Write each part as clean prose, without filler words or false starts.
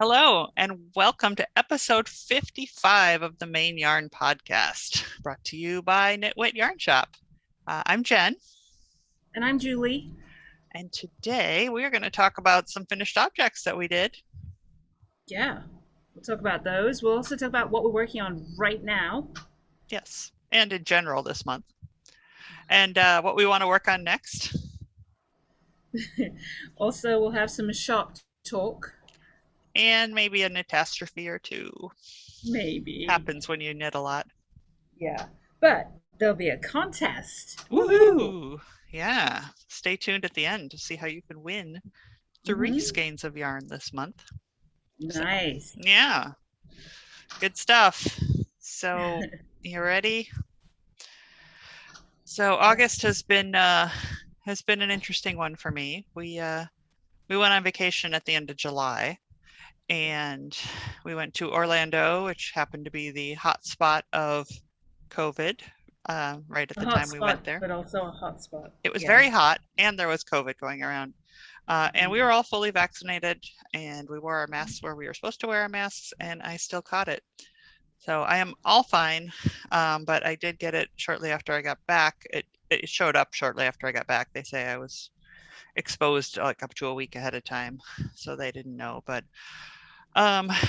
Hello, and welcome to episode 55 of the Maine Yarn podcast, brought to you by Nitwit Yarn Shop. I'm Jen, And I'm Julie. and today we are going to talk about some finished objects that we did. Yeah, we'll talk about those. We'll also talk about what we're working on right now. Yes, and in general this month. And what we want to work on next. Also, we'll have some shop talk. And maybe a catastrophe or two. Maybe. Happens when you knit a lot. Yeah. But there'll be a contest. Woohoo! Woohoo! Yeah, stay tuned at the end to see how you can win three Hmm. skeins of yarn this month. So, Nice. yeah, good stuff. So, you ready? So August has been an interesting one for me. We went on vacation at the end of July, and we went to Orlando, which happened to be the hot spot of COVID, right at A the hot time we went spot, there. but also a hot spot. It was Yeah. very hot, and there was COVID going around. And we Mhm. were all fully vaccinated, and we wore our masks where we were supposed to wear our masks, and I still caught it. So I am all fine, but I did get it shortly after I got back. It showed up shortly after I got back. They say I was exposed like up to a week ahead of time, so they didn't know. But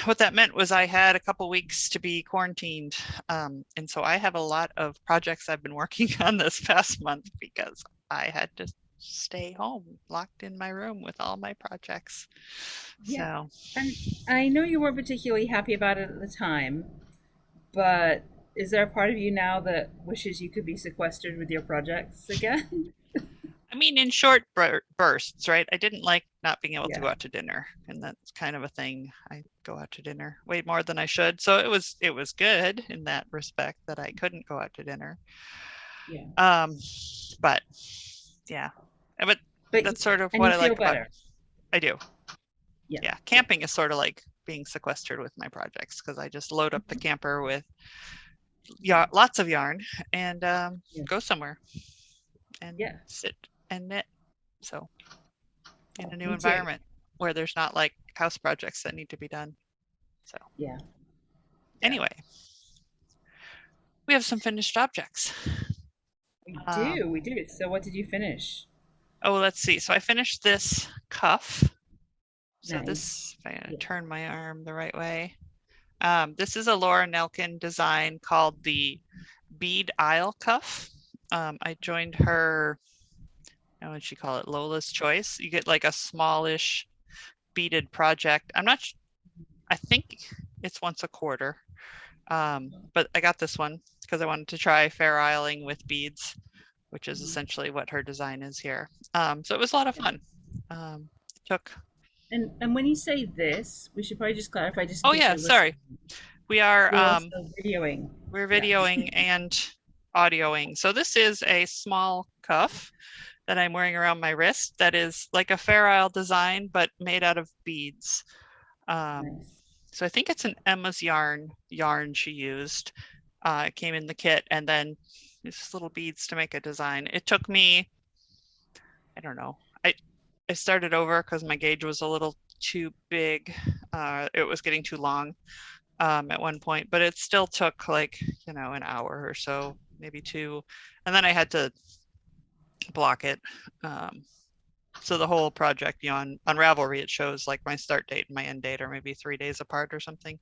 what that meant was I had a couple weeks to be quarantined, and so I have a lot of projects I've been working on this past month because I had to stay home, locked in my room with all my projects. Yeah. So And I know you weren't particularly happy about it at the time, but is there a part of you now that wishes you could be sequestered with your projects again? I mean, in short bursts, right? I didn't like not being able to Yeah. go out to dinner, and that's kind of a thing. I go out to dinner way more than I should, so it was good in that respect that I couldn't go out to dinner. Yeah. Um, but yeah, but But that's sort of and what you I feel like about. better. I do. Yeah. Yeah, Yeah. camping is sort of like being sequestered with my projects because I just load up the Mhm. camper with lots of yarn and Yeah. go somewhere and Yeah. sit and knit. So in a new Me too. environment where there's not like house projects that need to be done. So Yeah. Yeah. anyway, we have some finished objects. We Um, do. We do. So what did you finish? oh, let's see. So I finished this cuff. So Nice. this, if I Yeah. turn my arm the right way, this is a Laura Nelkin design called the Bead Isle Cuff. I joined her, how would she call it? Lola's Choice. You get like a smallish beaded project. I'm not, I think it's once a quarter. But I got this one because I wanted to try Fair Isling with beads, which is Mhm. essentially what her design is here. So it was a lot of Yeah. fun. Took, And when you say this, we should probably just clarify, just in oh case yeah, you're listening. sorry. We are You're also videoing. we're Yeah. videoing and audioing. So this is a small cuff that I'm wearing around my wrist that is like a Fair Isle design, but made out of beads. Um, Nice. so I think it's an Emma's yarn she used. It came in the kit, and then these little beads to make a design. It took me, I don't know, I started over because my gauge was a little too big. It was getting too long at one point, but it still took like, an hour or so, maybe two. And then I had to block it. Um, so the whole project, on Ravelry, it shows like my start date and my end date are maybe 3 days apart or something,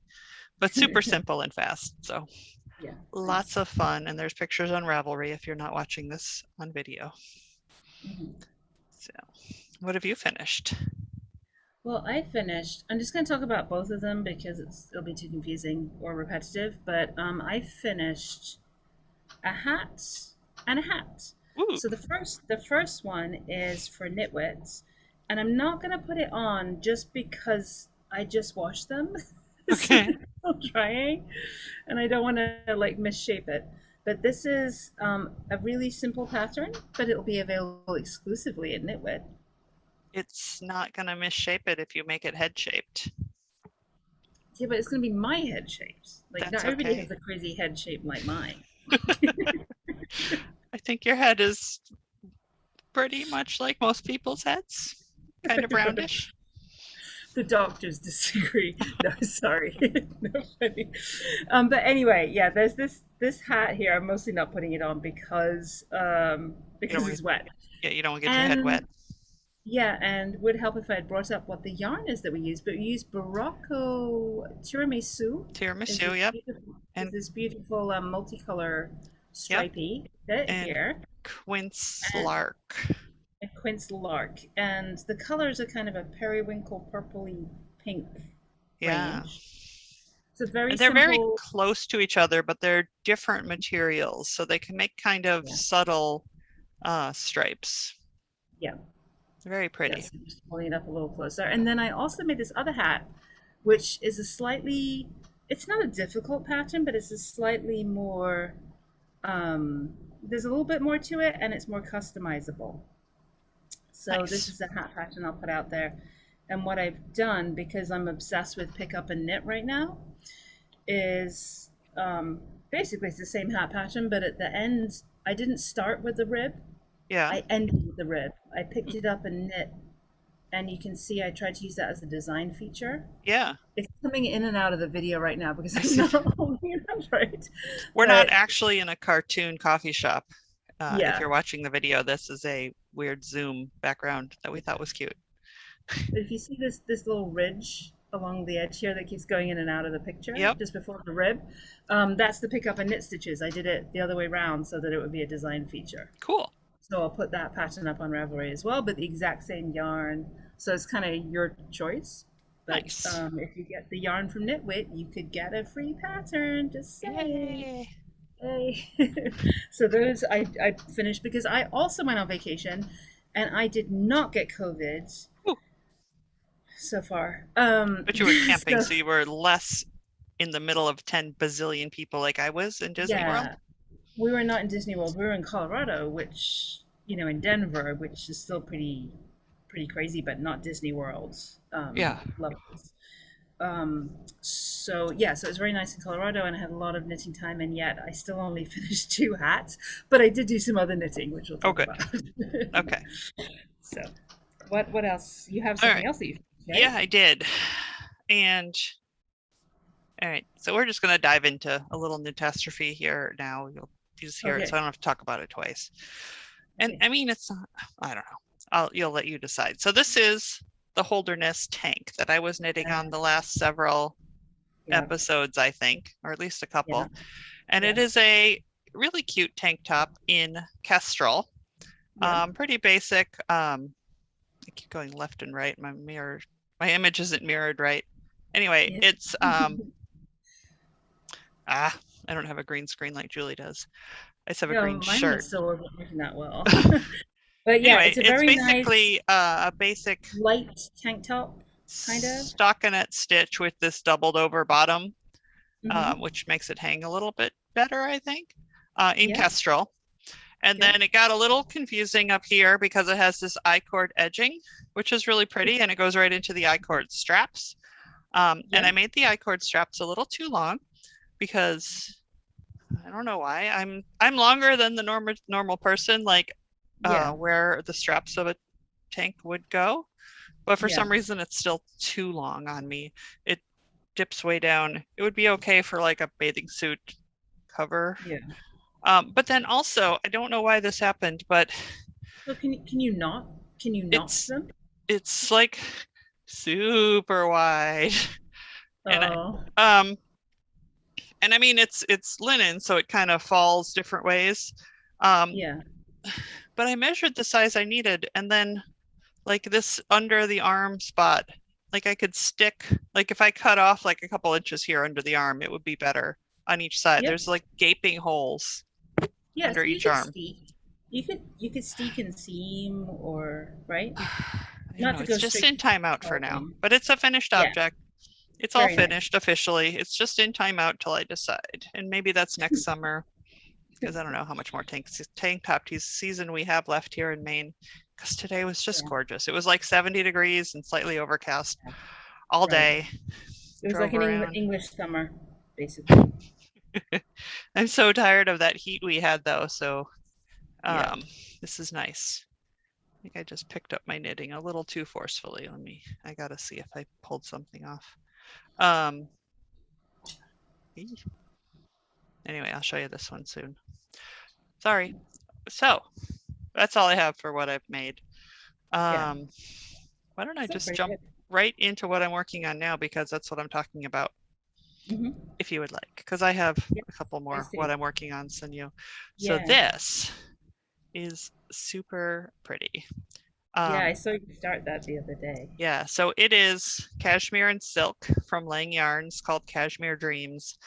but super simple and fast. So Yeah. lots Nice. of fun. And there's pictures on Ravelry if you're not watching this on video. Mhm. So what have you finished? Well, I finished. I'm just going to talk about both of them because it'll be too confusing or repetitive. But I finished a hat and a hat. Ooh, So the first one is for Nitwits, and I'm not gonna put it on just because I just washed them. So okay. I'm trying, and I don't want to like misshape it. But this is a really simple pattern, but it'll be available exclusively at Nitwit. It's not going to misshape it if you make it head shaped. Yeah, but it's gonna be my head shaped. Like That's not everybody okay. has a crazy head shape like mine. I think your head is pretty much like most people's heads, kind of roundish. The doctors disagree. No, sorry. No funny. But anyway, yeah, there's this hat here. I'm mostly not putting it on You don't because want it's wet. yeah, you don't want to get your head wet. And yeah, and would help if I had brought up what the yarn is that we use. But we use Barocco tiramisu. Tiramisu, yep. Is And this beautiful multicolor yep. stripy bit And here, quince and lark. a quince lark, and the colors are kind of a periwinkle purpley pink Yeah. range. It's a very And they're very simple. close to each other, but they're different materials, so they can make kind of Yeah, subtle stripes. yeah, Very pretty. yes. Just holding it up a little closer, and then I also made this other hat, which is a slightly. It's not a difficult pattern, but it's a slightly more. There's a little bit more to it, and it's more customizable. So this Nice. is a hat pattern I'll put out there. And what I've done, because I'm obsessed with pick up and knit right now, is basically it's the same hat pattern, but at the end, I didn't start with the rib. Yeah. I ended with the rib. I picked it up and knit, and you can see I tried to use that as a design feature. Yeah. It's coming in and out of the video right now because I I'm see. not holding it up right. We're not But actually in a cartoon coffee shop. If yeah, you're watching the video, this is a weird Zoom background that we thought was cute. but if you see this little ridge along the edge here that keeps going in and out of the picture Yep. just before the rib, that's the pick up and knit stitches. I did it the other way around so that it would be a design feature. Cool. So I'll put that pattern up on Ravelry as well, but the exact same yarn. So it's kind of your choice. But Nice. if you get the yarn from Nitwit, you could get a free pattern. Just saying. Yay. Hey. So those I finished because I also went on vacation and I did not get COVID Ooh, so far. but you were camping, So so you were less in the middle of 10 bazillion people like I was in Disney World. yeah, we were not in Disney World. We were in Colorado, which in Denver, which is still pretty crazy, but not Disney World Yeah. levels. So yeah, so it was very nice in Colorado, and I had a lot of knitting time, and yet I still only finished two hats, but I did do some other knitting, which we'll Oh, talk good. about. Okay. So, what else? You have All something right. else that you finished, Yeah, right? I did. And all right, so we're just going to dive into a little catastrophe here now. You'll just hear it, so Okay. I don't have to talk about it twice. And Okay. I mean, it's not, I don't know. You'll let you decide. So this is the Holderness tank that I was knitting Uh, on the last several yeah. episodes, I think, or at least a Yeah. couple. And it Yeah. is a really cute tank top in Kestrel. Yeah. Pretty basic. I keep going left and right. My image isn't mirrored right. Anyway, Yeah. it's I don't have a green screen like Julie does. I just have a green Mine shirt. was still wasn't working that well. But yeah, Anyway, it's a it's very nice basically a basic light tank top, kind of. stockinette stitch with this doubled over bottom, Mm-hmm. which makes it hang a little bit better, I think, in Yeah. Kestrel. And Yeah. then it got a little confusing up here because it has this I-cord edging, which is really pretty, and it goes right into the I-cord straps. And Yeah. I made the I-cord straps a little too long because I don't know why. I'm longer than the normal person, like Yeah. where the straps of a tank would go. But for Yeah. some reason, it's still too long on me. It dips way down. It would be okay for like a bathing suit cover. Yeah. But then also, I don't know why this happened, but So can you notch it's them? it's like super wide, and Oh. um and I mean it's linen, so it kind of falls different ways. Um, Yeah. but I measured the size I needed, and then like this under the arm spot, like I could stick, like if I cut off like a couple inches here under the arm, it would be better on each side. Yep. There's like gaping holes Yeah. under So you each could arm. steek. You could steek and seam, or right, I don't not know. to It's go just straight in to timeout for now, carving. but it's a finished Yeah. object. It's all Very nice. finished officially. It's just in timeout till I decide. And maybe that's next summer because I don't know how much more tank top season we have left here in Maine. Because today was just Yeah. gorgeous. It was like 70 degrees and slightly overcast all Right. day. It was like Drove an around. English summer, basically. I'm so tired of that heat we had though. So Yeah. um, this is nice. think I just picked up my knitting a little too forcefully. I gotta see if I pulled something off. Um, anyway, I'll show you this one soon. Sorry. So that's all I have for what I've made. Yeah. Why don't I Still just pretty jump good. right into what I'm working on now because that's what I'm talking about, Hmm. if you would like, because I have Yes, a couple more please do. what I'm working on send you. So Yeah. this is super pretty. Yeah, Um, I saw you start that the other day. yeah, so it is cashmere and silk from Lang Yarns called Cashmere Dreams.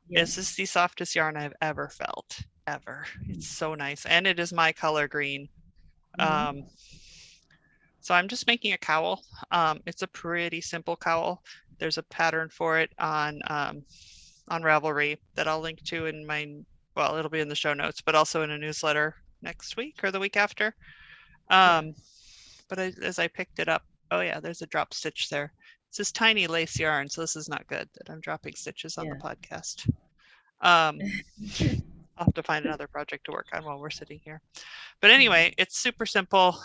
Yeah. This is the softest yarn I've ever felt, ever. It's so nice, and it is my color green. Mm-hmm. Um, So I'm just making a cowl. It's a pretty simple cowl. There's a pattern for it on Ravelry that I'll link to in my, well, it'll be in the show notes, but also in a newsletter next week or the week after. Yeah. Um, but as I picked it up, oh yeah, there's a drop stitch there. It's this tiny lace yarn, so this is not good that I'm dropping stitches on the Yeah. podcast. Um, I'll have to find another project to work on while we're sitting here. But Yeah. anyway, it's super simple,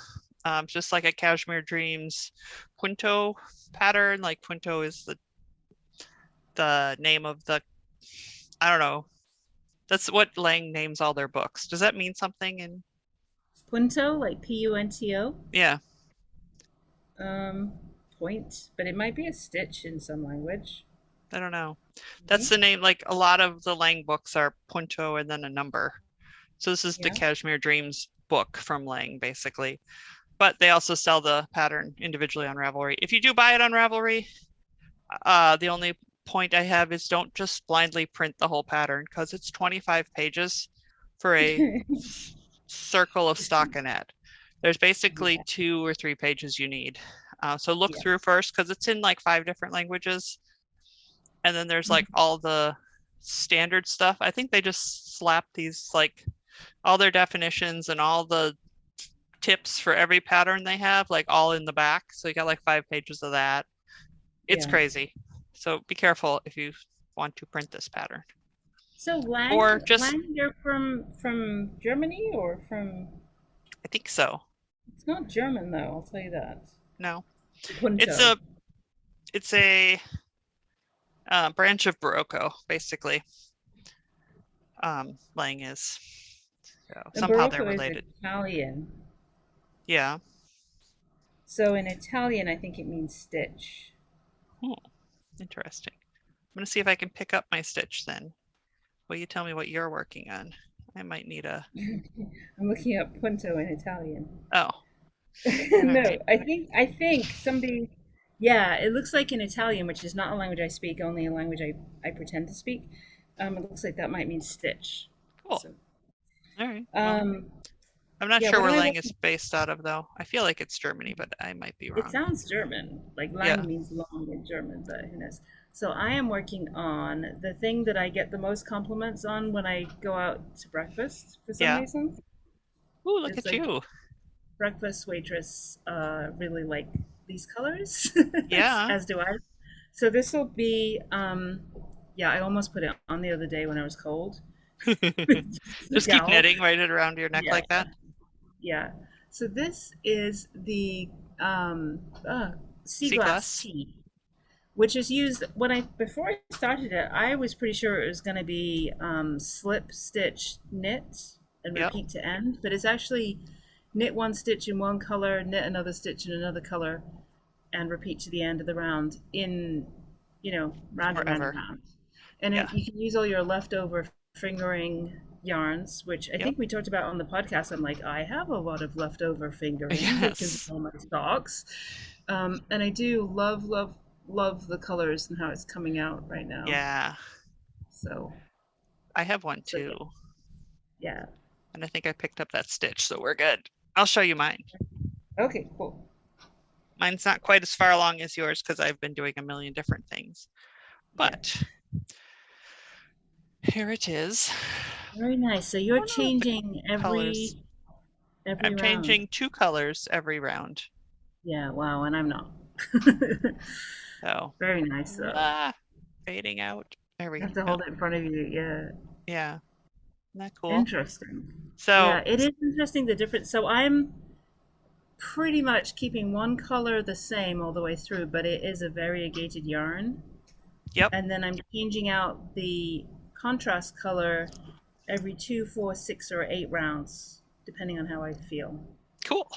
just like a Cashmere Dreams Punto pattern. Like Punto is the name of the, I don't know. That's what Lang names all their books. Does that mean something? In Punto, like Punto. yeah, Um, Point, but it might be a stitch in some language. I don't know. That's Maybe. the name. Like a lot of the Lang books are Punto and then a number. So this is the Yeah. Cashmere Dreams book from Lang, basically. But they also sell the pattern individually on Ravelry. If you do buy it on Ravelry, the only point I have is don't just blindly print the whole pattern because it's 25 pages for a circle of stockinette. There's basically Yeah. 2 or 3 pages you need. So look Yeah. through first because it's in like 5 different languages. And then there's like Mhm. all the standard stuff. I think they just slap these like all their definitions and all the tips for every pattern they have, like all in the back. So you got like 5 pages of that. It's Yeah. crazy. So be careful if you want to print this pattern. So Or just, Lang, you're from Germany or from? I think so. It's not German though. I'll tell you that. No, it's Punto. a branch of Barocco, basically. Lang is. So And somehow they're Barocco is related. Italian. Yeah. So in Italian, I think it means stitch. Hmm, interesting. I'm gonna see if I can pick up my stitch then. Will you tell me what you're working on? I might need a. I'm looking up punto in Italian. Oh, all No, right. I think somebody. Yeah, it looks like in Italian, which is not a language I speak, only a language I pretend to speak. It looks like that might mean stitch. Cool. So, All right. Well, um, I'm not yeah. sure What where am I Lang is working? based out of though. I feel like it's Germany, but I might be It wrong. sounds German. Like Yeah. lang means long in German, but who knows? So I am working on the thing that I get the most compliments on when I go out to breakfast for some Yeah. reason. Ooh, look It's at like you. breakfast waitress really like these colors, Yeah. as do I. So this will be, yeah, I almost put it on the other day when I was cold. Just the Just keep gal. knitting right it around your neck Yeah, like that. yeah. So this is the um, uh, sea Sea glass glass. tea, which is used when I before I started it. I was pretty sure it was going to be slip, stitch, knit, and Yep. repeat to end, but it's actually knit one stitch in one color, knit another stitch in another color, and repeat to the end of the round in, round and round and Forever. round. And Yeah. you can use all your leftover fingering yarns, which I Yep. think we talked about on the podcast. I'm like, I have a lot of leftover fingering because of Yes. all my stocks. And I do love, love, love the colors and how it's coming out right now. Yeah. So, I have one so too. yeah, yeah. And I think I picked up that stitch, so we're good. I'll show you mine. Okay, cool. Mine's not quite as far along as yours because I've been doing a million different things. Yeah. But here it is. Very nice. So I you're don't know if the changing colors. every I'm round. changing 2 colors every round. Yeah, wow, and I'm not. So, Very nice though. fading out. There You we have to go. hold it in front of you. Yeah. Yeah. Isn't that cool? Interesting. So, Yeah, it is interesting the difference. So I'm pretty much keeping one color the same all the way through, but it is a variegated yarn. Yep. And then I'm changing out the contrast color every 2, 4, 6, or 8 rounds, depending on how I feel, Cool.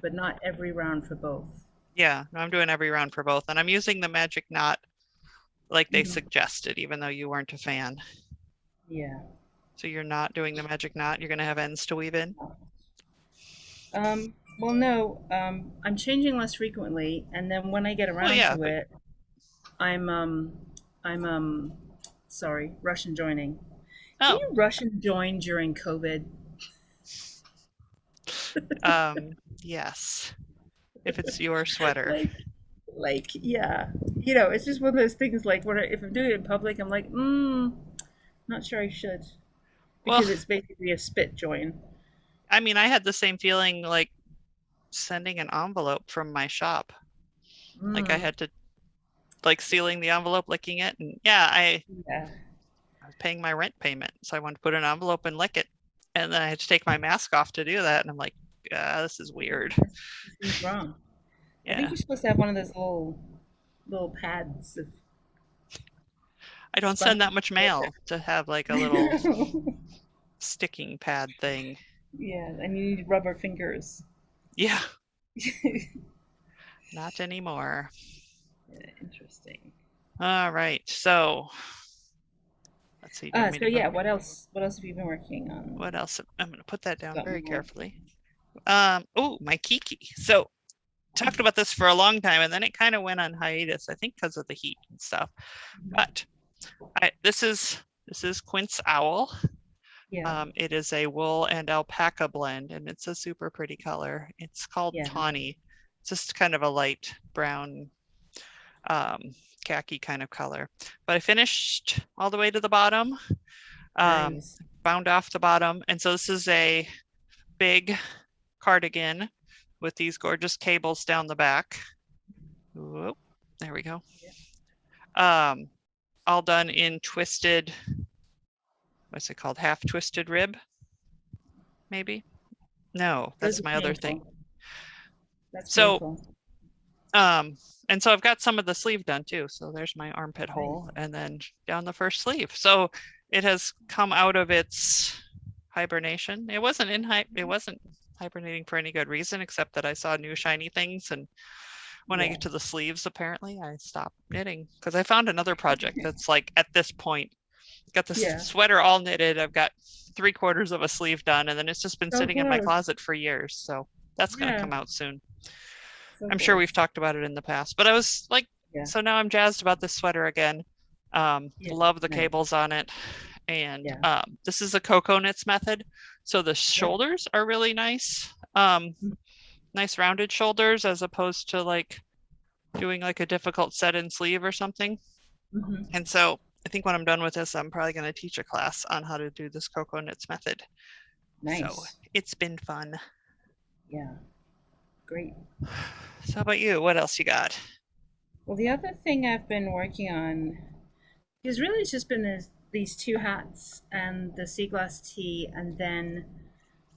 but not every round for both. Yeah, no, I'm doing every round for both, and I'm using the magic knot like they Hmm. suggested, even though you weren't a fan. Yeah. So you're not doing the magic knot. You're gonna have ends to weave in. Well, no, I'm changing less frequently, and then when I get Well, around yeah, to but it, I'm I'm sorry, Russian joining. Can oh, you Russian join during COVID? yes. If it's your sweater. Like, yeah, it's just one of those things. Like, when if I'm doing it in public, I'm like, not sure I should, Well, because it's basically a spit join. I mean, I had the same feeling like sending an envelope from my shop. Like I Mm, had to like sealing the envelope, licking it, and yeah, yeah, I was paying my rent payment, so I wanted to put an envelope and lick it, and then I had to take my mask off to do that, and I'm like, this is weird. this seems wrong. I think Yeah, you're supposed to have one of those little pads of I don't send sponge. that much mail to have like a little sticking pad thing. Yeah, and you need rubber fingers. Yeah, not anymore. Yeah, interesting. All right, so let's see. Do you want me So to go? yeah, what else? What else have you been working on? What else? I'm going to put that down very Something more. carefully. Oh, my Kiki. So talked about this for a long time, and then it kind of went on hiatus. I think because of the heat and stuff. But this is Quince Owl. Yeah, It is a wool and alpaca blend, and it's a super pretty color. It's called yeah, tawny. It's just kind of a light brown, um, khaki kind of color. But I finished all the way to the bottom, um, nice. bound off the bottom, and so this is a big cardigan with these gorgeous cables down the back. Whoop, there we go. Um, all done in twisted, what's it called? Half twisted rib, maybe? No, Those that's are my other thing. painful. That's So, painful. and so I've got some of the sleeve done too. So there's my armpit Nice. hole and then down the first sleeve. So it has come out of its hibernation. It wasn't hibernating for any good reason except that I saw new shiny things, and when I Yeah, get to the sleeves, apparently I stopped knitting because I found another project that's like at this point got the yeah. sweater all knitted. I've got 3/4 of a sleeve done, and then it's just been So sitting in my close. closet for years. So that's going to Yeah, come out soon. so I'm sure we've close. talked about it in the past, but I was like, Yeah, so now I'm jazzed about this sweater again. yeah. Love the Nice. cables on it. And Yeah. this is a cocoa knits method. So the Yep. shoulders are really nice. Nice rounded shoulders as opposed to like doing like a difficult set in sleeve or something. Mm-hmm. And so I think when I'm done with this, I'm probably going to teach a class on how to do this cocoa knits method. So Nice. it's been fun. Yeah. Great. So how about you? What else you got? Well, the other thing I've been working on is really it's just been these two hats and the sea glass tee, and then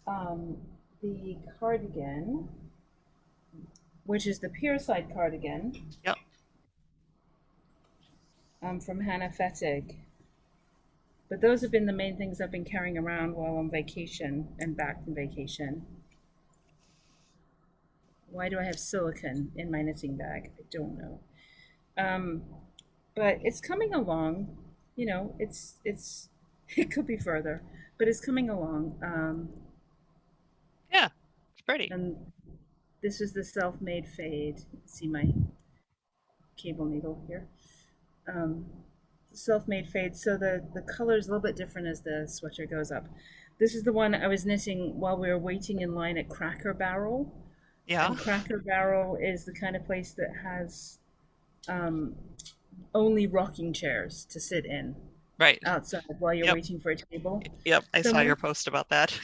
um, the cardigan, which is the pier side cardigan Yep. from Hannah Fettig. But those have been the main things I've been carrying around while on vacation and back from vacation. Why do I have silicone in my knitting bag? I don't know. Um, but it's coming along. It's it could be further, but it's coming along. Yeah, it's pretty. And this is the self-made fade. See my cable needle here. Um, self-made fade. So the color is a little bit different as the sweater goes up. This is the one I was knitting while we were waiting in line at Cracker Barrel. Yeah. And Cracker Barrel is the kind of place that has um, only rocking chairs to sit in Right. outside while you're Yep. waiting for a table. Yep. I So saw I'm, your post about that.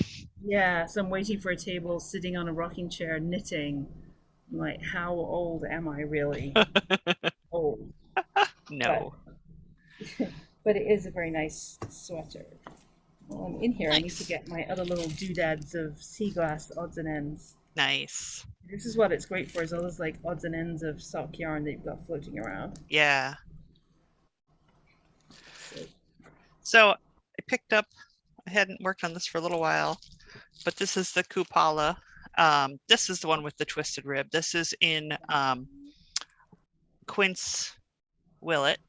yeah, so I'm waiting for a table, sitting on a rocking chair, knitting. I'm like, how old am I really? Old, but No. but it is a very nice sweater. Well, I'm in here. I need to Nice. get my other little doodads of sea glass odds and ends. Nice. This is what it's great for, is all those like odds and ends of sock yarn that you've got floating around. Yeah. So, So I picked up, I hadn't worked on this for a little while, but this is the Kupala. This is the one with the twisted rib. This is in Quince Willet.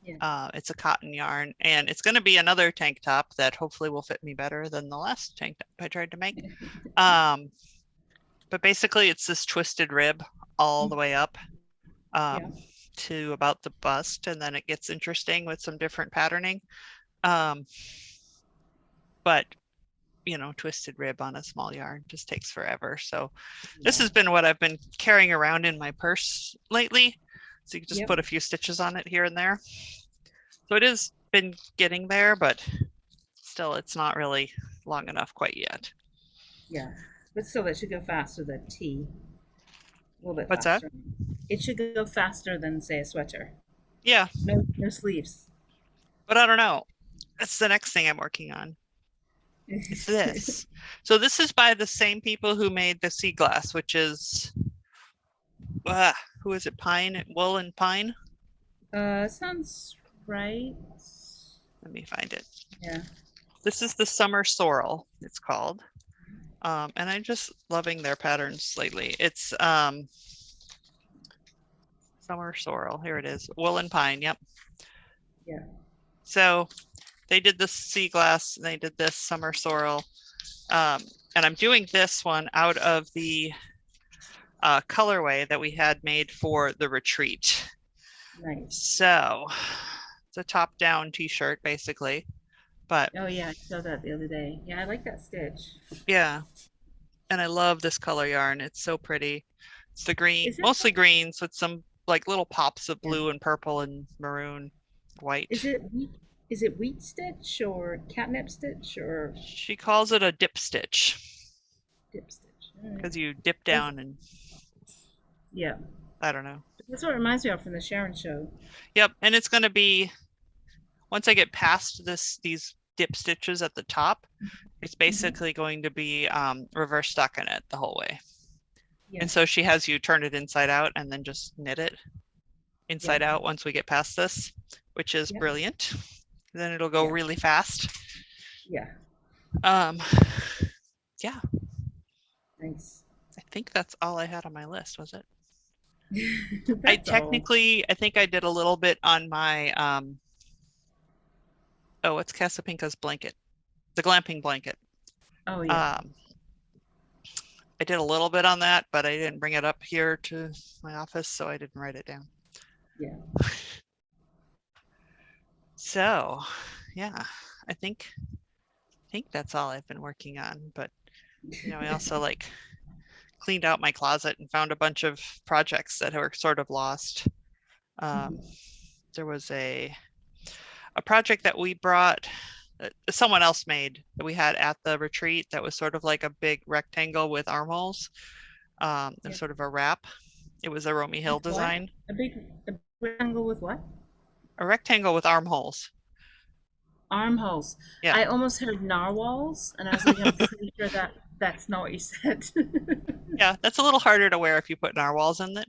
yeah. It's a cotton yarn, and it's going to be another tank top that hopefully will fit me better than the last tank top I tried to make. But basically, it's this twisted rib all the way up Yeah. to about the bust, and then it gets interesting with some different patterning. But you know, twisted rib on a small yarn just takes forever. So this has been what I've been carrying around in my purse lately. So you can just put a few stitches on it here and there. So it has been getting there, but still it's not really long enough quite yet. Yeah. But still, it should go faster than T. A little bit What's faster. that? It should go faster than, say, a sweater. Yeah. No sleeves. But I don't know. That's the next thing I'm working on. It's this. So this is by the same people who made the sea glass, which is who is it? Pine, Wool and Pine. Sounds right. Let me find it. Yeah. This is the Summer Sorrel, it's called. And I'm just loving their patterns lately. It's Summer Sorrel. Here it is. Wool and Pine. Yep. Yeah. So they did this sea glass, and they did this Summer Sorrel. And I'm doing this one out of the colorway that we had made for the retreat. Nice. So it's a top-down t-shirt, basically. But oh yeah, I saw that the other day. Yeah, I like that stitch. Yeah, and I love this color yarn. It's so pretty. It's the green, Is it mostly greens with some like little pops of yeah. blue and purple and maroon, white. Is it wheat stitch or catnip stitch or She calls it a dip stitch dip stitch? because you dip down and yeah. I don't know. That's what it reminds me of from the Sharon show. Yep, and it's going to be once I get past these dip stitches at the top, it's basically going to be reverse stockinette the whole way. Yeah. And so she has you turn it inside out and then just knit it inside out once we get past this, which is brilliant. Then it'll go really fast. Yeah. Yeah. Thanks. I think that's all I had on my list, was it? I think I did a little bit on my what's Casapinka's blanket? The glamping blanket. Oh yeah. I did a little bit on that, but I didn't bring it up here to my office, so I didn't write it down. Yeah. So, yeah, I think that's all I've been working on. But you know, I also like cleaned out my closet and found a bunch of projects that were sort of lost. There was a project that we brought, someone else made, that we had at the retreat that was sort of like a big rectangle with armholes. Sort of a wrap. It was a Romy Hill design. A big rectangle with what? A rectangle with armholes. Armholes. Yeah. I almost heard narwhals, and I was like, I'm pretty sure that's not what you said. Yeah, that's a little harder to wear if you put narwhals in it.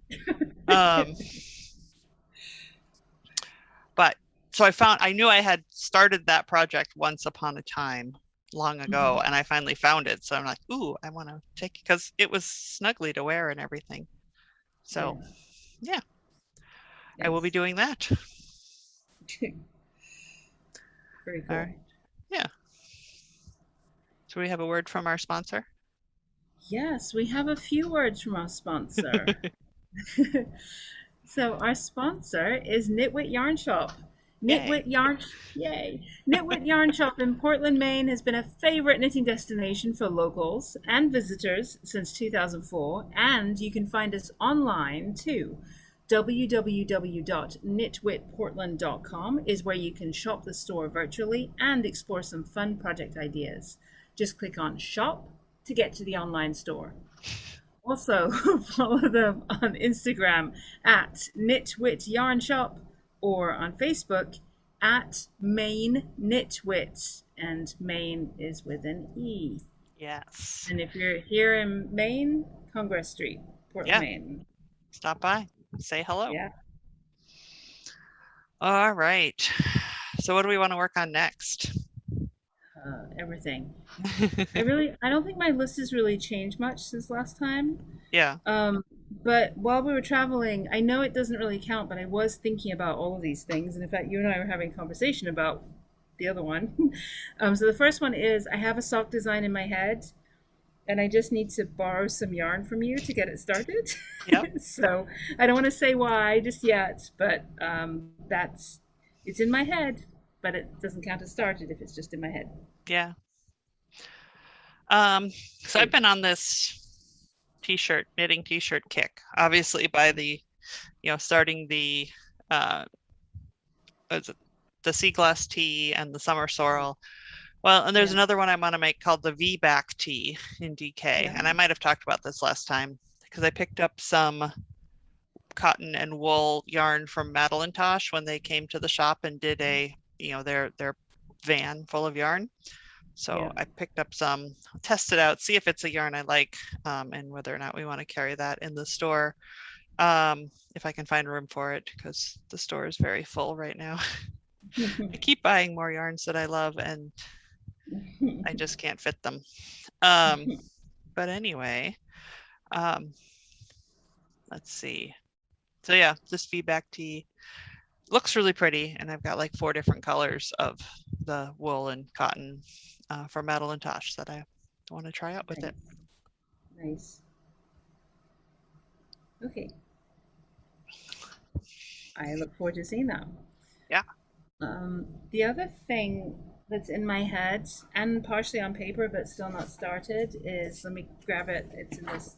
But so I knew I had started that project once upon a time long ago, and I finally found it. So I'm like, ooh, I want to take it because it was snuggly to wear and everything. So yeah. I will be doing that. Very cool. All right. Yeah. So we have a word from our sponsor? Yes, we have a few words from our sponsor. So our sponsor is Nitwit Yarn Shop. Nitwit Yarn Shop in Portland, Maine has been a favorite knitting destination for locals and visitors since 2004, and you can find us online too. www.nitwitportland.com is where you can shop the store virtually and explore some fun project ideas. Just click on shop to get to the online store. Also, follow them on Instagram at Nitwit Yarn Shop or on Facebook at Maine Nitwit, and Maine is with an E. Yes. And if you're here in Maine, Congress Street, Portland, Yeah. Maine. Stop by. Say hello. Yeah. All right. So what do we want to work on next? Everything. I don't think my list has really changed much since last time. Yeah. Um, but while we were traveling, I know it doesn't really count, but I was thinking about all of these things. And in fact, you and I were having a conversation about the other one. So the first one is I have a sock design in my head, and I just need to borrow some yarn from you to get it started. Yep. So I don't want to say why just yet, but it's in my head, but it doesn't count as started if it's just in my head. Yeah. So I've Good. been on this knitting t-shirt kick, obviously by the, starting the uh what is it, the sea glass tee and the summer sorrel. Well, and there's Yeah, another one I want to make called the V-back tee in DK. yeah, And I might have talked about this last time because I picked up some cotton and wool yarn from Madeline when they came to the shop and did their van full of yarn. So yeah. I picked up some, test it out, see if it's a yarn I like, and whether or not we want to carry that in the store. If I can find room for it, because the store is very full right now. I keep buying more yarns that I love, and I just can't fit them. But anyway, um, let's see. So yeah, this feedback tee looks really pretty, and I've got like 4 different colors of the wool and cotton from Madeline that I want to try out with it. Nice, nice. Okay, I look forward to seeing that. Yeah. The other thing that's in my head and partially on paper but still not started is let me grab it. It's in this.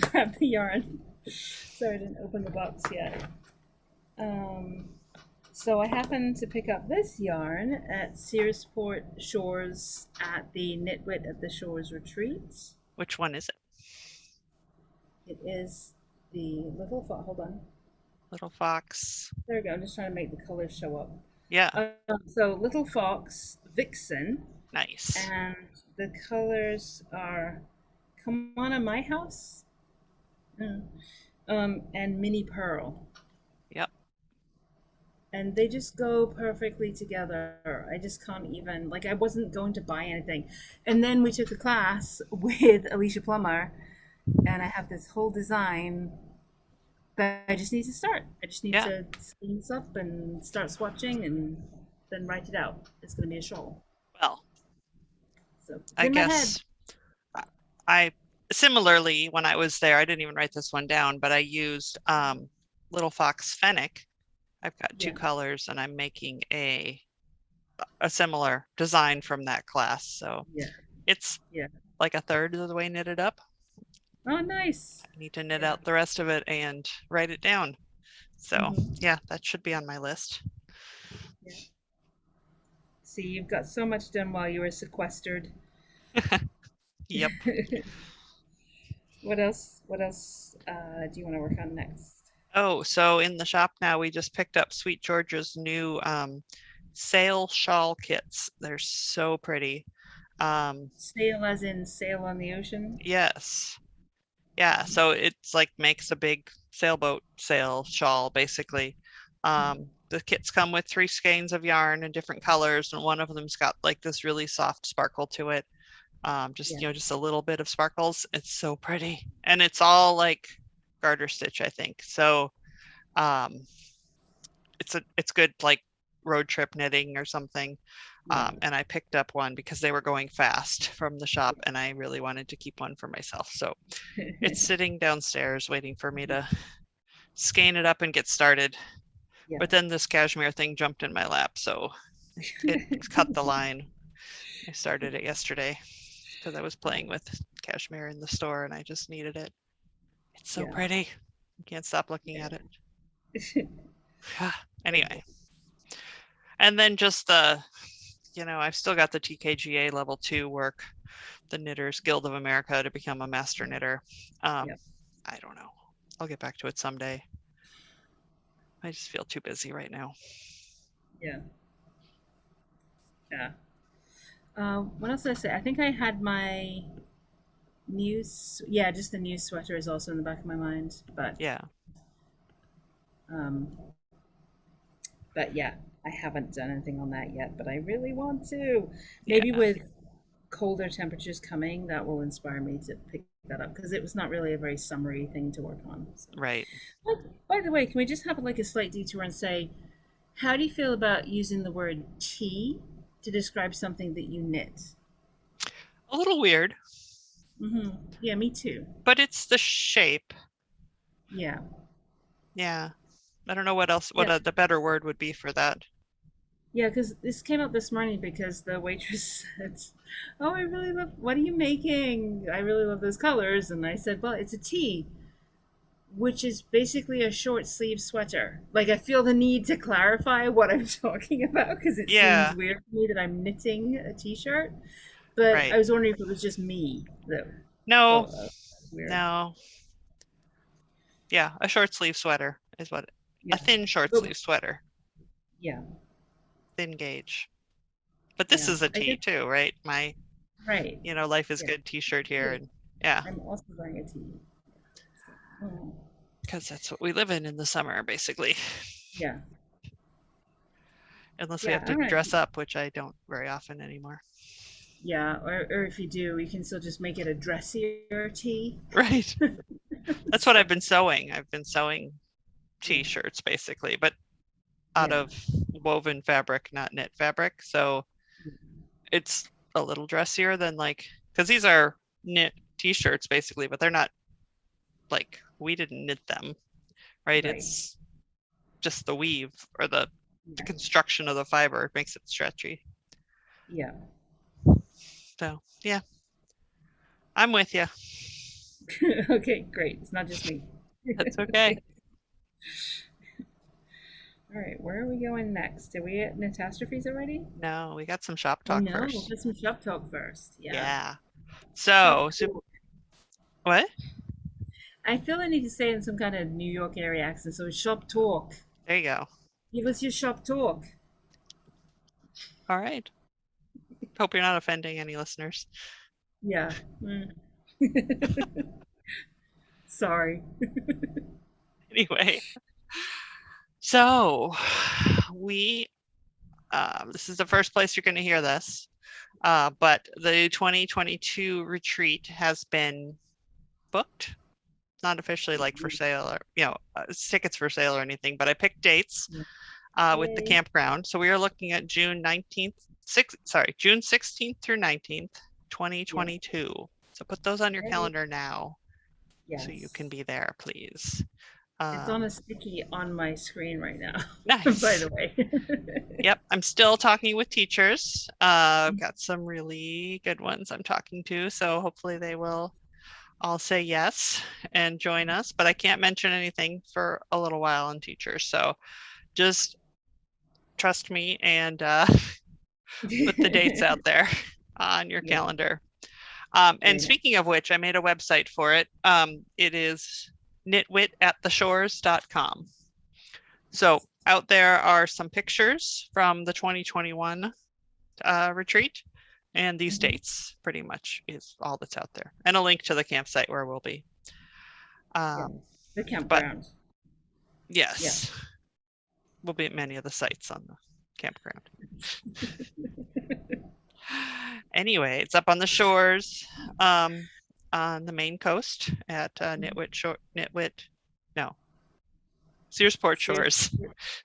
Grab the yarn. Sorry, I didn't open the box yet. Um, so I happened to pick up this yarn at Searsport Shores at the Nitwit at the Shores retreat. Which one is it? It is the little fox. Hold on. Little Fox. There we go. I'm just trying to make the colors show up. Yeah. So Little Fox, Vixen, Nice. and the colors are Come On to My House, and Mini Pearl. Yep. And they just go perfectly together. I just can't even, like, I wasn't going to buy anything. And then we took a class with Alicia Plummer, and I have this whole design that I just need to start. I just need Yeah. to clean this up and start swatching and then write it out. It's going to be a shawl. Well, So it's I in my head. guess I similarly, when I was there, I didn't even write this one down, but I used Little Fox Fennec. I've got 2 Yeah. colors, and I'm making a similar design from that class. So Yeah. it's Yeah. like a third of the way knitted up. Oh, nice. I need to knit Yeah. out the rest of it and write it down. So Hmm. yeah, that should be on my list. Yeah. See, you've got so much done while you were sequestered. Yep. What else? What else do you want to work on next? Oh, so in the shop now, we just picked up Sweet George's new sail shawl kits. They're so pretty. Sail as in sail on the ocean? Yes. Yeah, so it's like makes a big sailboat sail shawl basically. The kits come with 3 skeins of yarn in different colors, and one of them's got like this really soft sparkle to it. Just Yeah. just a little bit of sparkles. It's so pretty, and it's all like garter stitch, I think. So um, it's good like road trip knitting or something. Yeah. And I picked up one because they were going fast from the shop, and I really wanted to keep one for myself. So it's sitting downstairs waiting for me to skein it up and get started. Yeah. But then this cashmere thing jumped in my lap, so it cut the line. I started it yesterday because I was playing with cashmere in the store and I just needed it. It's so Yeah. pretty. You can't stop looking at it. Anyway, and then just I've still got the TKGA level 2 work, the Knitters Guild of America, to become a master knitter. Yep. I don't know. I'll get back to it someday. I just feel too busy right now. Yeah. Yeah. What else did I say? I think I had my yeah, just the new sweater is also in the back of my mind. Yeah. Um, but yeah, I haven't done anything on that yet, but I really want to. Maybe Yeah. with colder temperatures coming, that will inspire me to pick that up because it was not really a very summery thing to work on. So. Right. But, by the way, can we just have like a slight detour and say, how do you feel about using the word tea to describe something that you knit? A little weird, Yeah, me too. but it's the shape. Yeah. Yeah. I don't know what else, Yeah. the better word would be for that. Yeah, because this came up this morning because the waitress said, "Oh, I really love. What are you making? I really love those colors." And I said, "Well, it's a tee, which is basically a short sleeve sweater." Like I feel the need to clarify what I'm talking about because it seems Yeah. weird to me that I'm knitting a t-shirt. But I Right. was wondering if it was just me that No, thought that was weird. no. Yeah. A short sleeve sweater is what, a Yeah. thin short But sleeve sweater, yeah, thin gauge. But this yeah. is a I tee guess too, right? My, right. life is Yeah. good t-shirt It here. is. And yeah, I'm also wearing a tee. So, oh, because that's what we live in the summer, basically. yeah. Unless we Yeah. have All to right. dress up, which I don't very often anymore. Yeah, or if you do, you can still just make it a dressier tee. Right. That's what So, I've been sewing. I've been sewing yeah, t-shirts basically, but out yeah, of woven fabric, not knit fabric. So it's a little dressier than like, because these are knit t-shirts basically, but they're not like, we didn't knit them, right? right. It's just the weave or the Yeah, construction of the fiber makes it stretchy. yeah. So yeah, I'm with you. Okay, great. It's not just me. That's okay. All right, where are we going next? Are we at catastrophes already? No, we got some shop Oh talk no, first. let's some shop talk first. Yeah, Yeah. shop So, talk. what? I feel I need to say it in some kind of New York area accent. So shop talk. There you go. Give us your shop talk. All right. Hope you're not offending any listeners. Yeah. Mm. Sorry. Anyway, so we this is the first place you're going to hear this, but the 2022 retreat has been booked, not officially like for sale or tickets for sale or anything, but I picked dates with the Yay. campground. So we are looking at June 16th through 19th, Yeah. 2022. So put those on your Yay. calendar now so you can Yes. be there, please. It's on a sticky on my screen right now, by Nice. the way. Yep, I'm still talking with teachers. I've got some really good ones I'm talking to, so hopefully they will all say yes and join us. But I can't mention anything for a little while on teachers, so just trust me and put the dates out there on your Yeah, calendar. And very nice. speaking of which, I made a website for it. It is nitwitattheshores.com. So out there are some pictures from the 2021 retreat, and these Mhm. dates pretty much is all that's out there, and a link to the campsite where we'll be. Yeah, the But campground. Yeah. yes, we'll be at many of the sites on the campground. Anyway, it's up on the shores, on the Maine coast at Nitwit, no, Searsport Sears, Shores.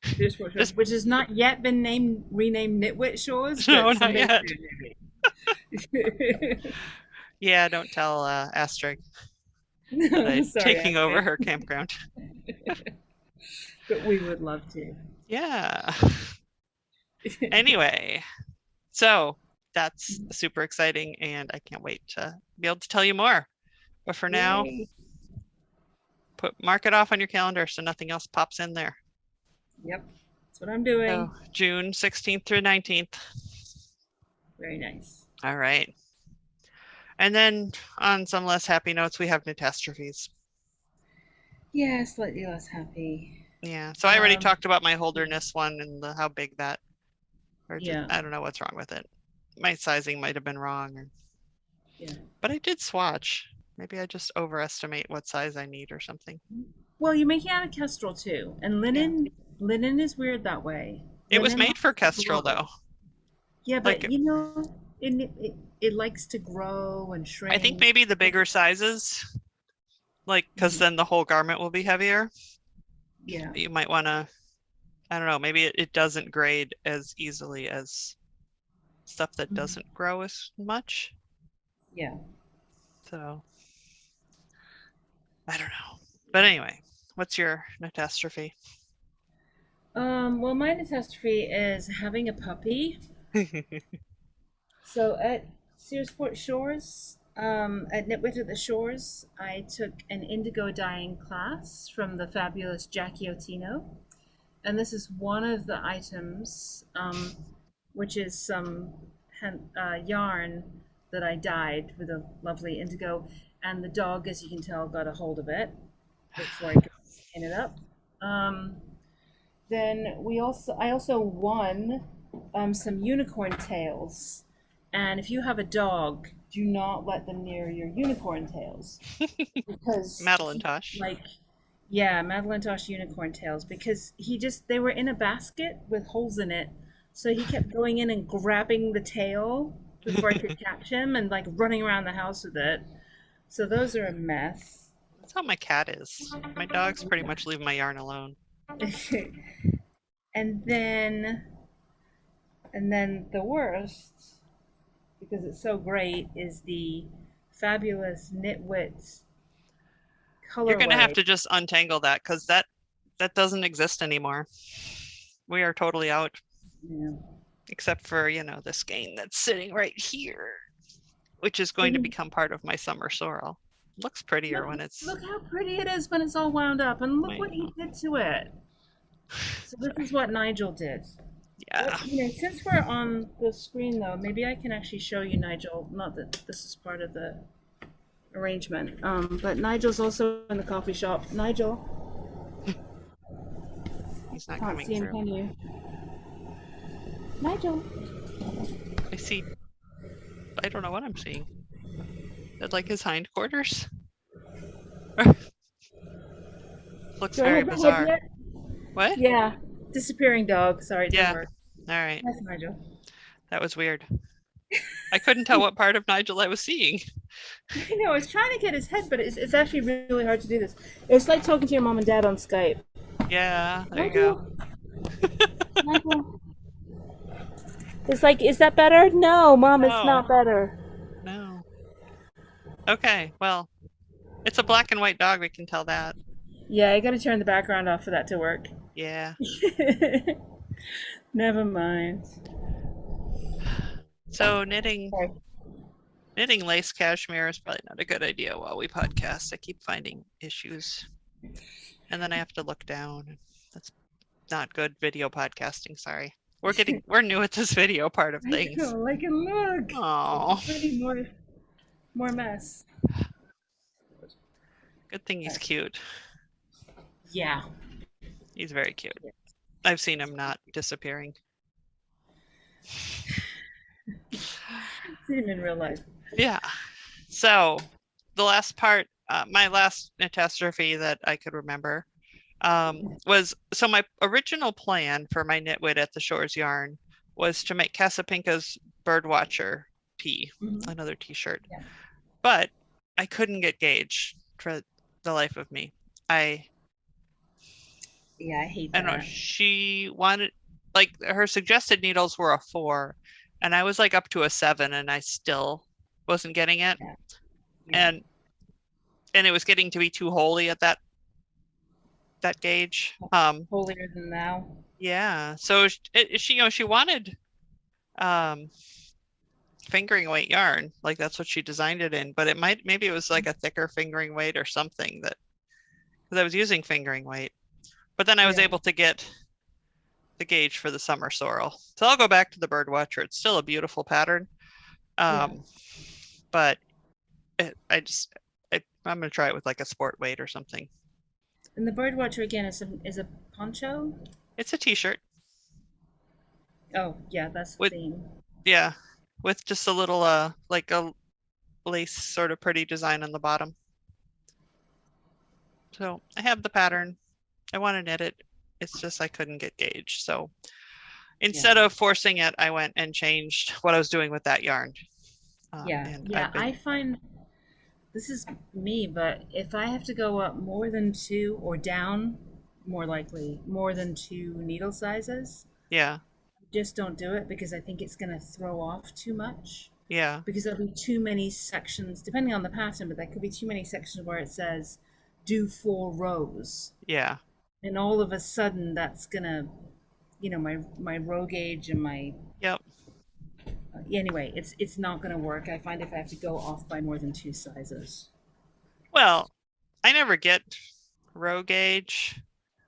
Sears Shores, Just which has not yet been renamed Nitwit Shores, no, but not someday yet. soon, maybe. Yeah, don't tell Astrid that No, I'm sorry, taking over Astrid, her campground. but we would love to. Yeah. Anyway, so that's super exciting, and I can't wait to be able to tell you more. But for now, Yay. mark it off on your calendar so nothing else pops in there. Yep, that's what I'm So doing. June 16th through 19th. Very nice. All right. And then on some less happy notes, we have catastrophes. Yeah, slightly less happy. Yeah. So I already talked about my Yeah. Holderness one and how big that, or just, Yeah. I don't know what's wrong with it. my sizing might have been wrong, Yeah. but I did swatch. Maybe I just overestimate what size I need or something. Well, you're making out of kestrel too, and Yeah. linen is weird that way. It was Linen made likes for to Kestrel grow. though. Yeah, but Like it likes to grow and I think shrink. maybe the bigger sizes, like because Mhm. then the whole garment will be heavier. Yeah. You might want to, I don't know, maybe it doesn't grade as easily as stuff that Mhm. doesn't grow as much. Yeah. So I don't know. But anyway, what's your catastrophe? Well, my catastrophe is having a puppy. So at Searsport Shores, at Nitwit at the Shores, I took an indigo dyeing class from the fabulous Jackie Otino. And this is one of the items, which is some yarn that I dyed with a lovely indigo. And the dog, as you can tell, got a hold of it before I could skin it up. Um, then I also won some unicorn tails. And if you have a dog, do not let them near your unicorn tails because Madeline he Tosh. like yeah, Madeline Tosh unicorn tails because they were in a basket with holes in it. So he kept going in and grabbing the tail before I could catch him and like running around the house with it. So those are a mess. That's how my cat is. My dogs pretty much leave my yarn alone. and then and then the worst, because it's so great, is the fabulous Nitwit You're gonna have colorway. to just untangle that because that doesn't exist anymore. We are totally out, Yeah. except for, the skein that's sitting right here, which is going to And become part of my summer sorrel. Looks prettier look, when it's look how pretty it is when it's all wound up, and look I what he know. did to it. So this Sorry. is what Nigel did. Yeah. Since we're on the screen though, maybe I can actually show you Nigel. Not that this is part of the arrangement, but Nigel's also in the coffee shop. Nigel, He's not can't coming see him, through. can you? Nigel. I see, I don't know what I'm seeing. That like his hindquarters? Looks Do I very hold the head bizarre. yet? What? Yeah. Disappearing dog. Sorry, it didn't Yeah. work. All right. That's Nigel. That was weird. I couldn't tell what part of Nigel I was seeing. I know. I was trying to get his head, but it's actually really hard to do this. It's like talking to your mom and dad on Skype. Yeah, there you go. Nigel. Nigel. It's like, is that better? No, mom, it's No, not better. no. Okay, well, it's a black and white dog, we can tell that. Yeah, I gotta turn the background off for that to work. Yeah. Never mind. So knitting Sorry. knitting lace cashmere is probably not a good idea while we podcast. I keep finding issues. And then I have to look down. That's not good video podcasting, sorry. We're new at this video part of I things. know, like, look. Oh, It's really more mess. good thing he's cute. Yeah. He's very cute. I've seen him not disappearing. Seen him in real life. Yeah. So the last part, my last catastrophe that I could remember, was so my original plan for my Nitwit at the Shores yarn was to make Casapinka's Birdwatcher tee, Mhm. another t-shirt. Yeah. But I couldn't get gauge for the life of me. Yeah, I hate I don't know, that. she wanted, like, her suggested needles were a 4 and I was like up to a 7 and I still wasn't getting it. Yeah. Yeah. And it was getting to be too holy at that gauge. Holier than thou. Yeah. So she wanted fingering weight yarn, like that's what she designed it in, but maybe it was like a thicker fingering weight or something, that because I was using fingering weight. But then I was Yeah. able to get the gauge for the summer sorrel. So I'll go back to the Birdwatcher. It's still a beautiful pattern. Yeah. But I'm gonna try it with like a sport weight or something. And the birdwatcher again is a poncho. It's a t-shirt Oh yeah, that's the with theme. yeah. with just a little like a lace sort of pretty design on the bottom. So I have the pattern. I want to knit it. It's just I couldn't get gauge. So Yeah. instead of forcing it, I went and changed what I was doing with that yarn. Yeah. And Yeah. I've I been, find this is me, but if I have to go up more than two or down, more likely, more than two needle sizes, yeah, just don't do it because I think it's going to throw off too much. yeah, Because there'll be too many sections, depending on the pattern, but there could be too many sections where it says do 4 rows. yeah, And all of a sudden that's gonna, my row gauge and my yep. anyway, it's not gonna work. I find if I have to go off by more than 2 sizes. Well, I never get row gauge,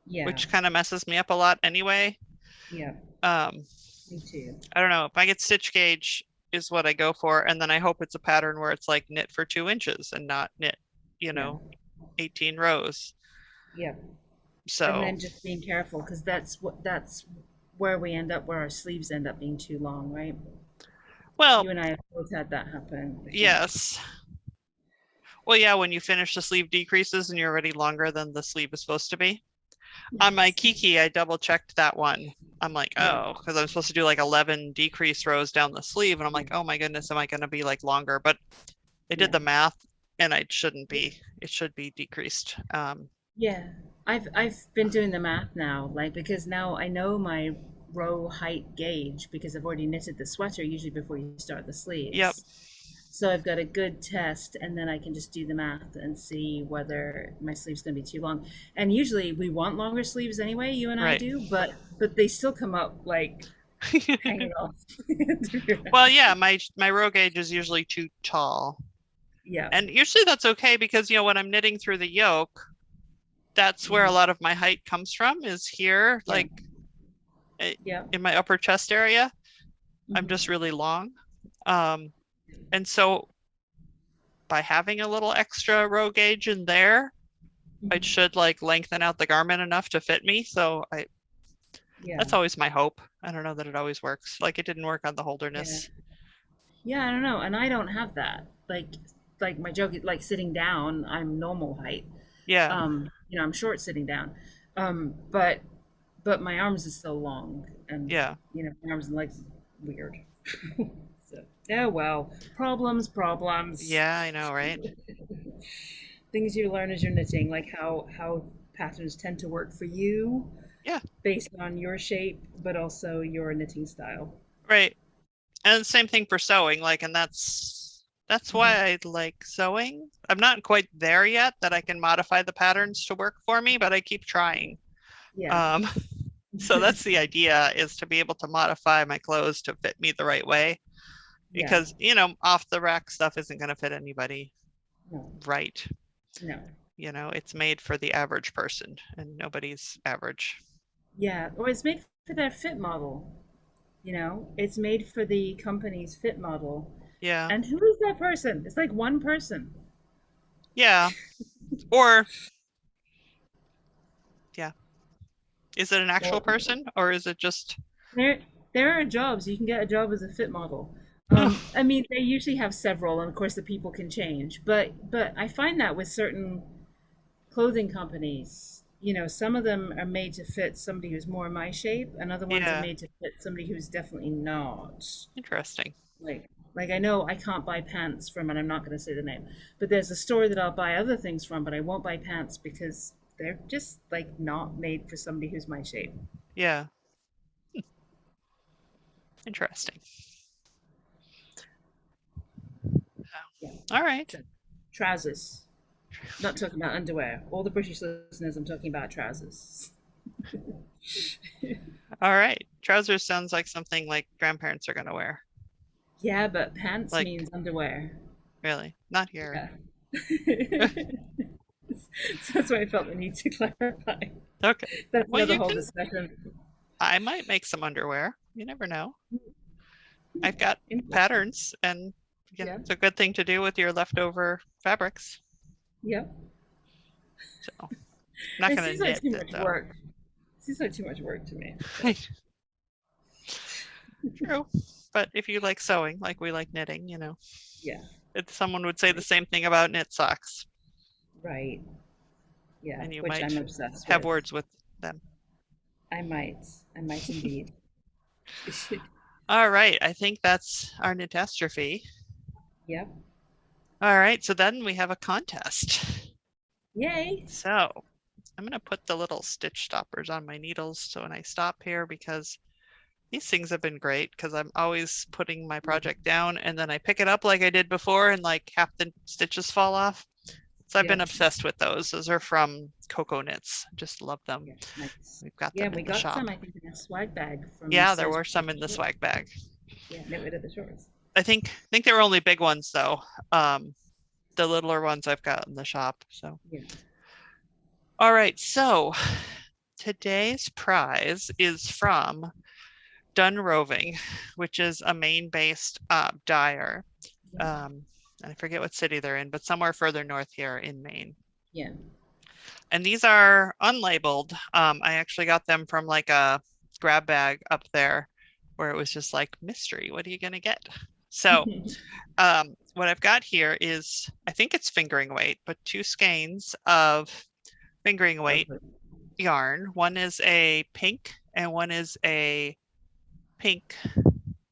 Yeah, which kind of messes me up a lot anyway. yeah, Um, me too. I don't know. If I get stitch gauge is what I go for, and then I hope it's a pattern where it's like knit for 2 inches and not knit, you Yeah, know, 18 rows. yeah. And So, then just being careful because that's where we end up, where our sleeves end up being too long, right? well, You and I have both had that happen, I think. yes. Well, yeah, when you finish the sleeve decreases and you're already longer than the sleeve is supposed to be. On my Yes. Kiki, I double checked that one. I'm like, Yeah, oh, because I'm supposed to do like 11 decrease rows down the sleeve. And I'm yeah, like, oh my goodness, am I going to be like longer? But I did yeah. the math and I shouldn't be. It should be decreased. Yeah, I've been doing the math now, like because now I know my row height gauge because I've already knitted the sweater usually before you start the Yep. sleeves. So I've got a good test, and then I can just do the math and see whether my sleeve's going to be too long. And usually we want longer sleeves anyway, you and I Right. do, but they still come up like hanging off. Well, yeah, my row gauge is usually too tall. Yeah. And usually that's okay because, when I'm knitting through the yoke, that's where a Mhm. lot of my height comes from is here, Yeah. like eh, Yeah. in my upper chest area. I'm Mhm. just really long. Um, and so by having a little extra row gauge in there, it Mhm. should like lengthen out the garment enough to fit me. So Yeah. that's always my hope. I don't know that it always works. Like it didn't work on the Yeah. Holderness. Yeah, I don't know, and I don't have that. Like my joke, like sitting down, I'm normal height. Yeah. I'm short sitting down. But my arms are still long, and Yeah. my arms and legs weird. So yeah, well, problems. Yeah, I know, right? Things you learn as you're knitting, like how patterns tend to work for you Yeah. based on your shape, but also your knitting style. Right. And same thing for sewing, like, and that's Hmm. why I like sewing. I'm not quite there yet that I can modify the patterns to work for me, but I keep trying. Yeah, Um, so that's the idea is to be able to modify my clothes to fit me the right way yeah, because, off the rack stuff isn't going to fit anybody no, right. no. It's made for the average person and nobody's average. Yeah, or it's made for their fit model. It's made for the company's fit model. Yeah. And who is that person? It's like one person. Yeah. Or, yeah. Is it an actual Well, person or is it just, there are jobs. You can get a job as a fit model. oh, I mean, they usually have several, and of course, the people can change. But I find that with certain clothing companies, some of them are made to fit somebody who's more my shape, and other ones are yeah, made to fit somebody who's definitely not. interesting. Like I know I can't buy pants from, and I'm not going to say the name, but there's a store that I'll buy other things from, but I won't buy pants because they're just like not made for somebody who's my shape. Yeah, interesting. Yeah. All right. So, trousers. Not talking about underwear. All the British listeners, I'm talking about trousers. All right. Trousers sounds like something like grandparents are going to wear. Yeah, but pants Like, means underwear. really? Not here. Yeah. So that's why I felt the need to clarify. Okay. That's Well, another you whole can, discussion. I might make some underwear. You never know. I've got Interesting. patterns and, Yeah. it's a good thing to do with your leftover fabrics. Yeah. So, not It going seems to like knit too it much though. work. It seems like too much work to me. But True. But if you like sewing, like we like knitting, Yeah. someone would say the Right. same thing about knit socks, Right. Yeah, and you which might I'm obsessed have with. words with them. I might. I might indeed. All right, I think that's our catastrophe. Yep. All right, so then we have a contest. Yay. So I'm going to put the little stitch stoppers on my needles so when I stop here, because these things have been great, because I'm always putting my project down and then I pick it up like I did before and like half the stitches fall off. So I've been Yep. obsessed with those. Those are from Coco Knits. Just love them. Yeah, nice. We've got Yeah, them we in the got shop. some, I think, in a swag bag from Yeah, there Sew's were Pretty some in the Shorts. swag bag. Yeah, Nitwit of the Shores. I think they were only big ones though. The littler ones I've got in the shop. So Yeah. all right, so today's prize is from Dun Roving, which is a Maine-based dyer. Yeah. I forget what city they're in, but somewhere further north here in Maine. Yeah. And these are unlabeled. I actually got them from like a grab bag up there where it was just like mystery. What are you gonna get? So what I've got here is, I think it's fingering weight, but 2 skeins of fingering weight Lovely. yarn. One is a pink and one is a pink,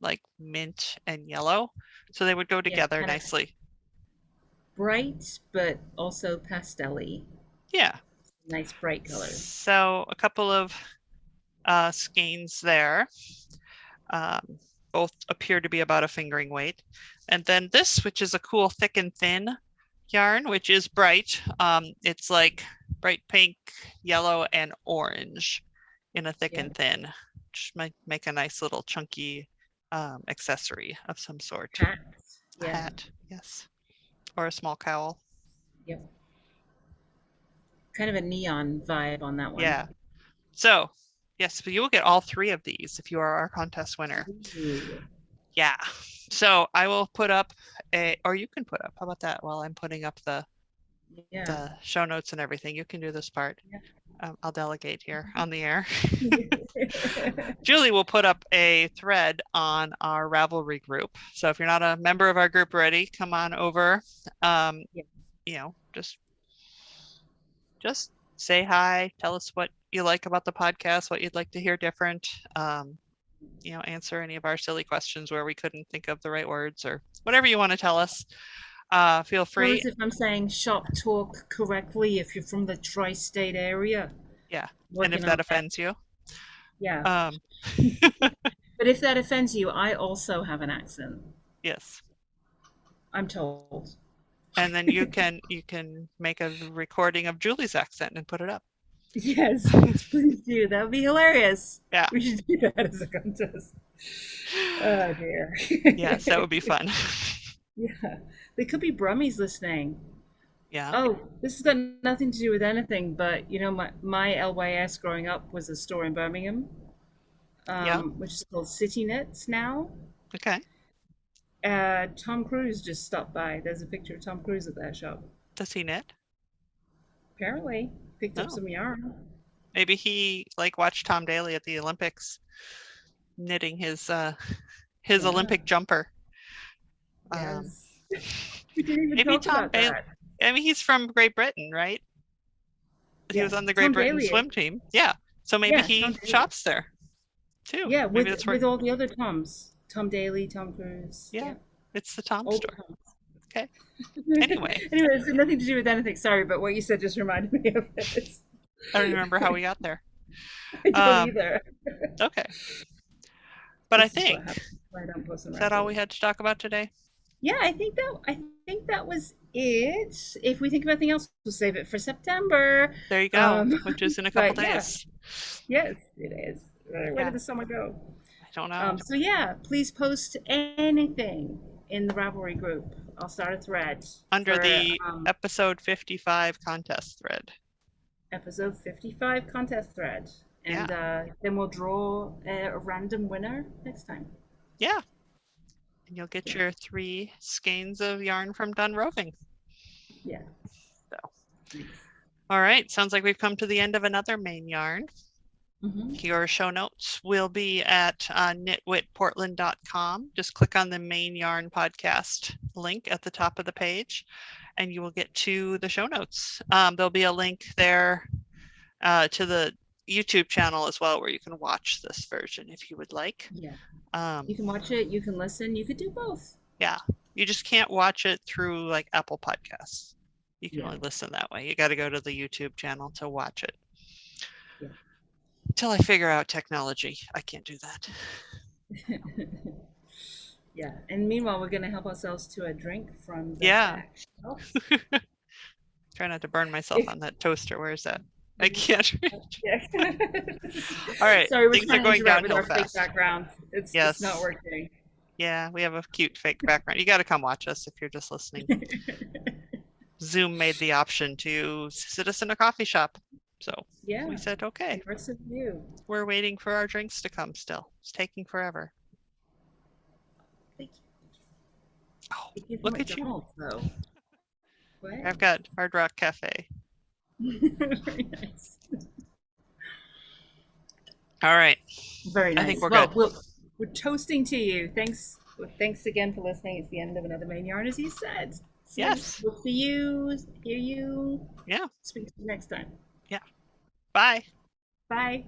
like mint and yellow. So they would go Yeah, together kind of nicely. bright, but also pastel-y. Yeah. Nice bright colors. So a couple of skeins there. Both appear to be about a fingering weight. And then this, which is a cool thick and thin yarn, which is bright. It's like bright pink, yellow, and orange in a thick Yeah. and thin, which might make a nice little chunky accessory of some sort. Hat. A Yeah. hat, yes. Or a small cowl. Yep. Kind of a neon vibe on that one. Yeah. So, yes, but you will get all 3 of these if you are our contest winner. Ooh. Yeah. So I will put up or you can put up. How about that? While I'm putting up the show notes and everything, you can do this part. Yeah. I'll delegate here on the air. Julie will put up a thread on our Ravelry group. So if you're not a member of our group already, come on over. Yeah. Just say hi. Tell us what you like about the podcast, what you'd like to hear different. Answer any of our silly questions where we couldn't think of the right words or whatever you want to tell us. Feel free. As if I'm saying shop talk correctly if you're from the tri-state area. Yeah. And if that offends you. Yeah. But if that offends you, I also have an accent. Yes. I'm told. And then you can make a recording of Julie's accent and put it up. Yes, please do. That would be hilarious. Yeah. We should do that as a contest. Oh dear. Yes, that would be fun. Yeah. There could be Brummies listening. Yeah. Oh, this has got nothing to do with anything, but my LYS growing up was a store in Birmingham, which is called City Knits now. Okay. Tom Cruise just stopped by. There's a picture of Tom Cruise at that shop. Does he knit? Apparently, picked up some yarn. Maybe he watched Tom Daly at the Olympics, knitting his Olympic jumper. Yes. We didn't even talk about that. I mean, he's from Great Britain, right? He was on the Great Britain swim team. Yeah. So maybe he shops there too. Yeah, with all the other Toms. Tom Daly, Tom Cruise. Yeah. It's the Tom store. Toms. Okay. Anyway, it's nothing to do with anything. Sorry, but what you said just reminded me of it. I don't remember how we got there. I don't either. Okay. But I think is that all we had to talk about today? Yeah, I think that was it. If we think of anything else, we'll save it for September. There you go, which is in a couple days. Yes, it is. Where did the summer go? I don't know. So yeah, please post anything in the Ravelry group. I'll start a thread under the episode 55 contest thread. Episode 55 contest thread, and then we'll draw a random winner next time. Yeah. And you'll get your 3 skeins of yarn from Dun Roving. Yeah. So. All right. Sounds like we've come to the end of another Maine Yarn. Hmm. Your show notes will be at nitwitportland.com. Just click on the Maine Yarn podcast link at the top of the page, and you will get to the show notes. There'll be a link there to the YouTube channel as well, where you can watch this version if you would like. Yeah. Um, You can watch it, you can listen, you could do both. yeah, you just can't watch it through like Apple Podcasts. You can Yeah. only listen that way. You got to go to the YouTube channel to watch it. Yeah. Until I figure out technology, I can't do that. Yeah. And meanwhile, we're going to help ourselves to a drink from the Yeah, back shelf. try not to burn myself If on that toaster. Where's that? I can't reach. yeah. All right, Sorry, we're things are trying to going interact with downhill our fake fast. background. It's not Yes. working. Yeah, we have a cute fake background. You got to come watch us if you're just listening. Zoom made the option to sit us in a coffee shop. So we Yeah. said, okay, Immersive view. we're waiting for our drinks to come still. It's taking forever. Thank you. Oh, Thank you from look at you. McDonald's, though. What? I've got Hard Rock Cafe. Very nice. All right. Very I think nice. we're Well, good. we're toasting to you. Thanks again for listening. It's the end of another Maine Yarn, as you said. So Yes. we'll see you, hear you, Yeah. speak to you next time. Yeah. Bye. Bye.